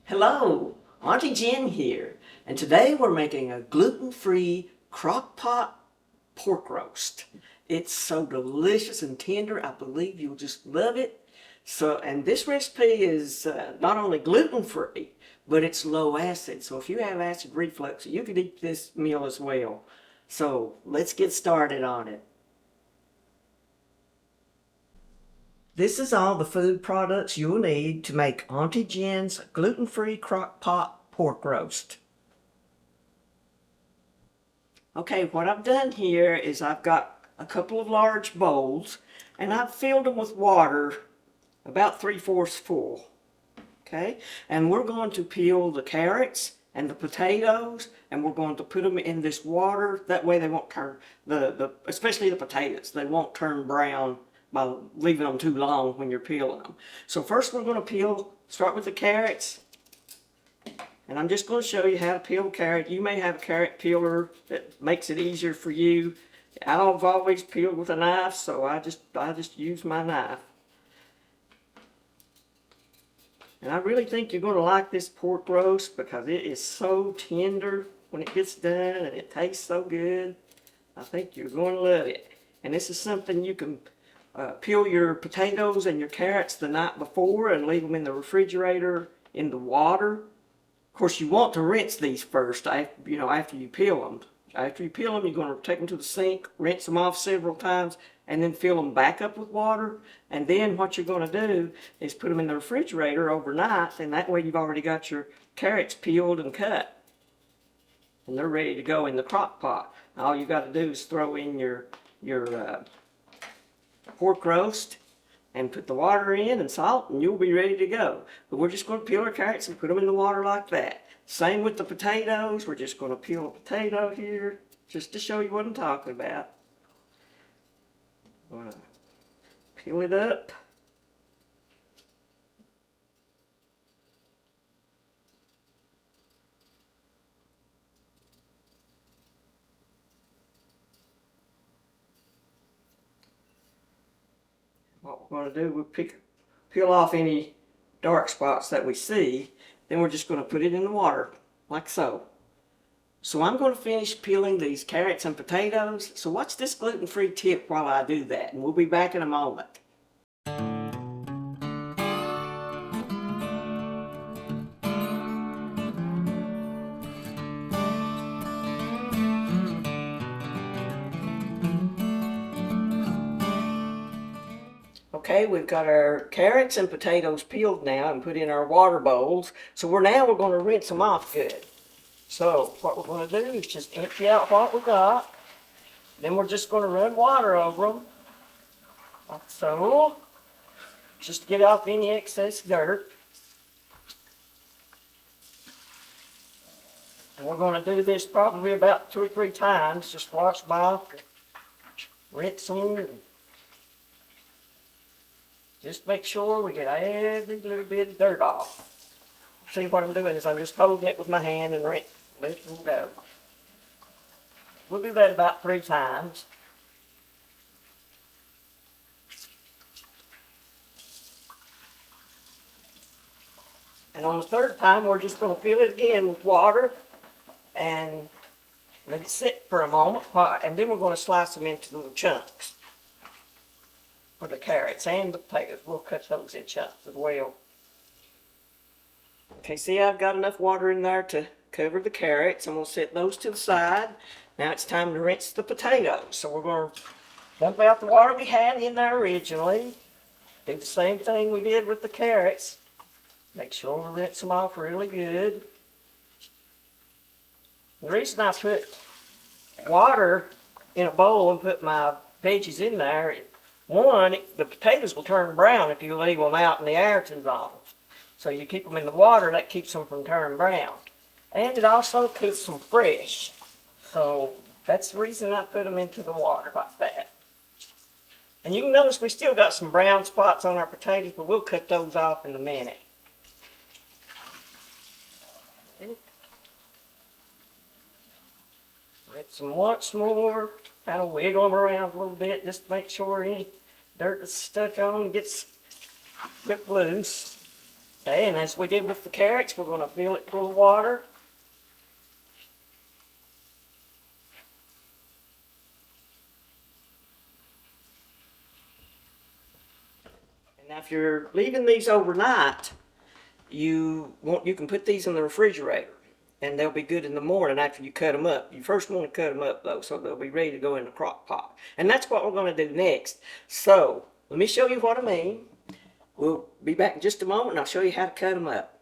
Hello, Auntie Jen here, and today we're making a gluten-free crock pot pork roast. It's so delicious and tender, I believe you'll just love it. And this recipe is not only gluten-free, but it's low acid. So if you have acid reflux, you could eat this meal as well. So let's get started on it. This is all the food products you'll need to make Auntie Jen's gluten-free crock pot pork roast. Okay, what I've done here is I've got a couple of large bowls and I've filled them with water about 3/4 full. Okay, and we're going to peel the carrots and the potatoes and we're going to put them in this water. That way they won't turn, especially the potatoes, they won't turn brown by leaving them too long when you're peeling them. So first we're going to start with the carrots. And I'm just going to show you how to peel a carrot. You may have a carrot peeler that makes it easier for you. I've always peeled with a knife, so I just use my knife. And I really think you're going to like this pork roast because it is so tender when it gets done and it tastes so good. I think you're going to love it. And this is something you can peel your potatoes and your carrots the night before and leave them in the refrigerator in the water. Of course, you want to rinse these first, after you peel them. After you peel them, you're going to take them to the sink, rinse them off several times, and then fill them back up with water. And then what you're going to do is put them in the refrigerator overnight, and that way you've already got your carrots peeled and cut. And they're ready to go in the crock pot. All you got to do is throw in your pork roast and put the water in and salt and you'll be ready to go. But we're just going to peel our carrots and put them in the water like that. Same with the potatoes. We're just going to peel a potato here just to show you what I'm talking about. I'm going to peel it up. What we're going to do, we'll peel off any dark spots that we see. Then we're just going to put it in the water, like so. So I'm going to finish peeling these carrots and potatoes. So watch this gluten-free tip while I do that, and we'll be back in a moment. Okay, we've got our carrots and potatoes peeled now and put in our water bowls. So we're going to rinse them off good. So what we're going to do is just empty out what we got. Then we're just going to run water over them, like so, just to get off any excess dirt. And we're going to do this probably about 2 or 3 times. Just wash them off, rinse them. Just make sure we get every little bit of dirt off. See, what I'm doing is I'm just holding it with my hand and let it go. We'll do that about 3 times. And on the 3rd time, we're just going to fill it again with water and let it sit for a moment. And then we're going to slice them into little chunks. For the carrots and the potatoes, we'll cut those in chunks as well. Okay, see, I've got enough water in there to cover the carrots. I'm going to set those to the side. Now it's time to rinse the potatoes. So we're going to dump out the water we had in there originally. Do the same thing we did with the carrots. Make sure we rinse them off really good. The reason I put water in a bowl and put my veggies in there, one, the potatoes will turn brown if you leave them out in the air too long. So you keep them in the water, that keeps them from turning brown. And it also keeps them fresh. So that's the reason I put them into the water like that. And you can notice we still got some brown spots on our potatoes, but we'll cut those off in a minute. Rinse them once more. Kind of wiggle them around a little bit just to make sure any dirt that's stuck on gets flip loose. Okay, and as we did with the carrots, we're going to fill it full of water. And now if you're leaving these overnight, you can put these in the refrigerator and they'll be good in the morning after you cut them up. You first want to cut them up though, so they'll be ready to go in the crock pot. And that's what we're going to do next. So let me show you what I mean. We'll be back in just a moment and I'll show you how to cut them up.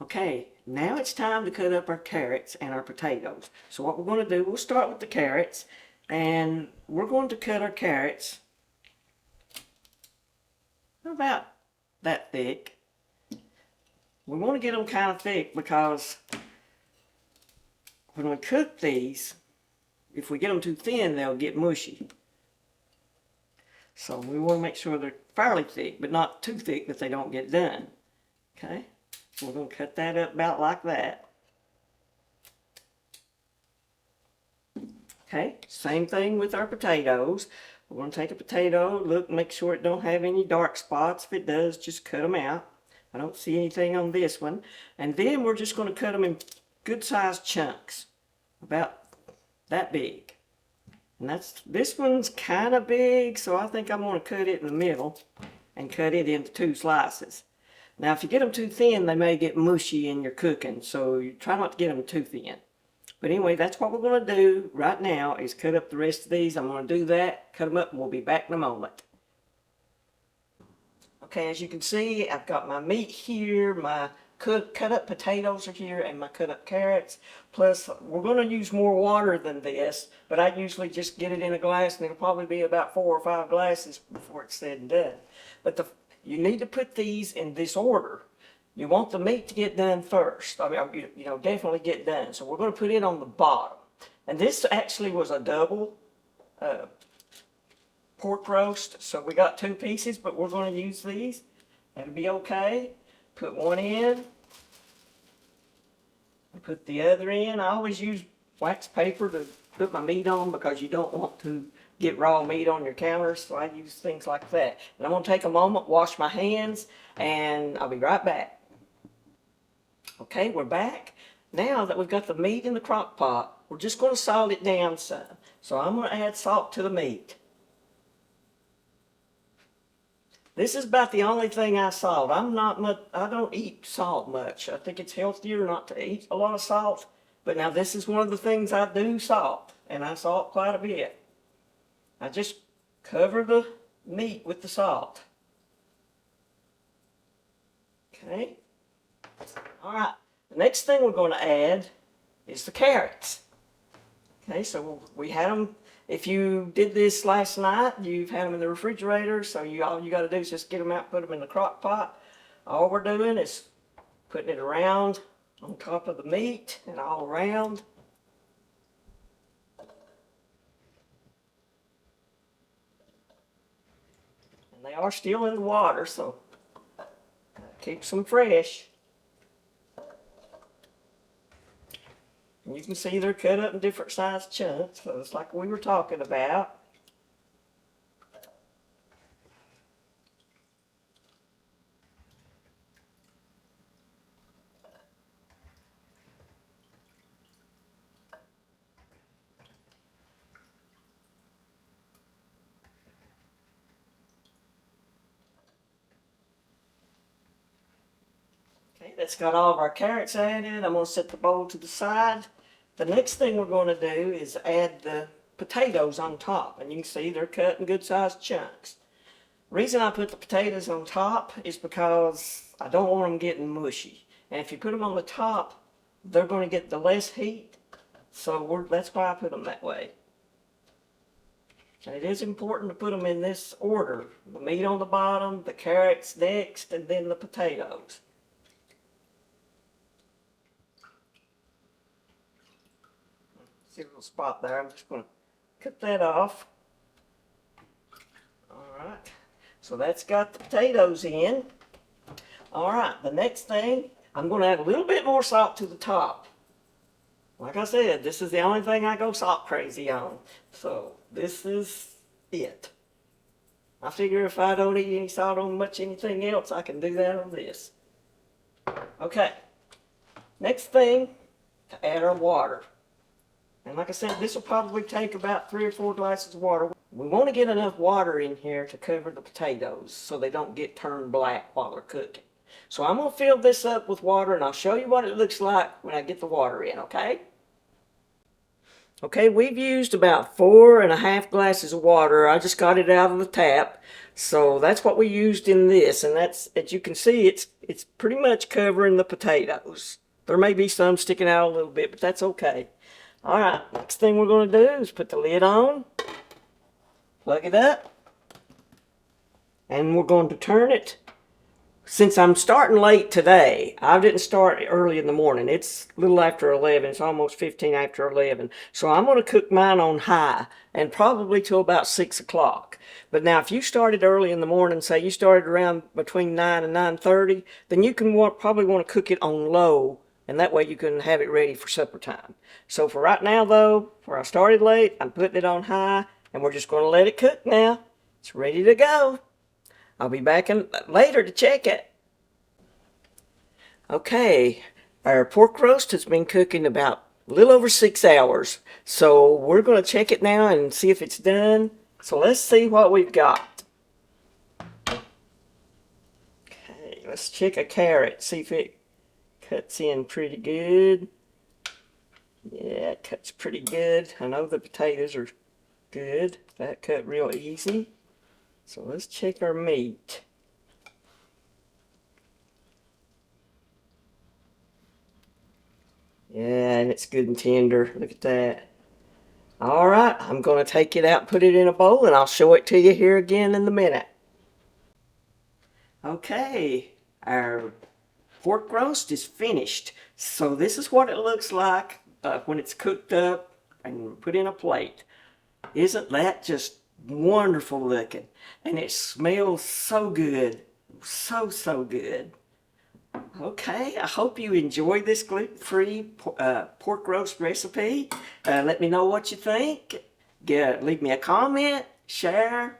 Okay, now it's time to cut up our carrots and our potatoes. So what we're going to do, we'll start with the carrots, and we're going to cut our carrots about that thick. We want to get them kind of thick because when we cook these, if we get them too thin, they'll get mushy. So we want to make sure they're fairly thick, but not too thick that they don't get done. Okay, so we're going to cut that up about like that. Okay, same thing with our potatoes. We're going to take a potato, look, make sure it don't have any dark spots. If it does, just cut them out. I don't see anything on this one. And then we're just going to cut them in good sized chunks, about that big. And this one's kind of big, so I think I'm going to cut it in the middle and cut it into 2 slices. Now, if you get them too thin, they may get mushy in your cooking, so you try not to get them too thin. But anyway, that's what we're going to do right now is cut up the rest of these. I'm going to do that, cut them up, and we'll be back in a moment. Okay, as you can see, I've got my meat here, my cut up potatoes are here, and my cut up carrots. Plus, we're going to use more water than this, but I usually just get it in a glass, and it'll probably be about 4 or 5 glasses before it's said and done. But you need to put these in this order. You want the meat to get done first. I mean, you know, definitely get done. So we're going to put it on the bottom. And this actually was a double pork roast. So we got 2 pieces, but we're going to use these. That'll be okay. Put one in. Put the other in. I always use wax paper to put my meat on because you don't want to get raw meat on your counters. So I use things like that. And I'm going to take a moment, wash my hands, and I'll be right back. Okay, we're back. Now that we've got the meat in the crock pot, we're just going to salt it down some. So I'm going to add salt to the meat. This is about the only thing I salt. I don't eat salt much. I think it's healthier not to eat a lot of salt. But now this is one of the things I do salt, and I salt quite a bit. I just cover the meat with the salt. Okay. All right, the next thing we're going to add is the carrots. Okay, so we had them, if you did this last night, you've had them in the refrigerator, so all you got to do is just get them out, put them in the crock pot. All we're doing is putting it around on top of the meat and all around. And they are still in the water, so keeps them fresh. And you can see they're cut up in different sized chunks, so it's like we were talking about. Okay, that's got all of our carrots added. I'm going to set the bowl to the side. The next thing we're going to do is add the potatoes on top. And you can see they're cut in good sized chunks. The reason I put the potatoes on top is because I don't want them getting mushy. And if you put them on the top, they're going to get the less heat. So that's why I put them that way. And it is important to put them in this order. The meat on the bottom, the carrots next, and then the potatoes. See a little spot there. I'm just going to cut that off. Alright, so that's got the potatoes in. Alright, the next thing, I'm going to add a little bit more salt to the top. Like I said, this is the only thing I go salt crazy on. So this is it. I figure if I don't eat any salt on much anything else, I can do that on this. Okay, next thing, to add our water. And like I said, this will probably take about 3 or 4 glasses of water. We want to get enough water in here to cover the potatoes so they don't get turned black while they're cooking. So I'm going to fill this up with water and I'll show you what it looks like when I get the water in, okay? Okay, we've used about 4.5 glasses of water. I just got it out of the tap. So that's what we used in this. And that's, as you can see, it's pretty much covering the potatoes. There may be some sticking out a little bit, but that's okay. All right, next thing we're going to do is put the lid on, plug it up, and we're going to turn it. Since I'm starting late today, I didn't start early in the morning. It's a little after 11. It's almost 15 after 11. So I'm going to cook mine on high and probably till about 6 o'clock. But now if you started early in the morning, say you started around between 9 and 9:30, then you can probably want to cook it on low, and that way you can have it ready for supper time. So for right now though, where I started late, I'm putting it on high, and we're just going to let it cook now. It's ready to go. I'll be back later to check it. Okay, our pork roast has been cooking about a little over 6 hours. So we're going to check it now and see if it's done. So let's see what we've got. Okay, let's check a carrot, see if it cuts in pretty good. Yeah, it cuts pretty good. I know the potatoes are good. That cut real easy. So let's check our meat. Yeah, and it's good and tender. Look at that. All right, I'm going to take it out and put it in a bowl, and I'll show it to you here again in a minute. Okay, our pork roast is finished. So this is what it looks like when it's cooked up and put in a plate. Isn't that just wonderful looking? And it smells so good. So good. Okay, I hope you enjoyed this gluten-free pork roast recipe. Let me know what you think. Leave me a comment, share,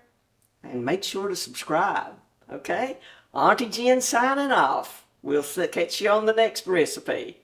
and make sure to subscribe. Okay? Auntie Jen signing off. We'll catch you on the next recipe.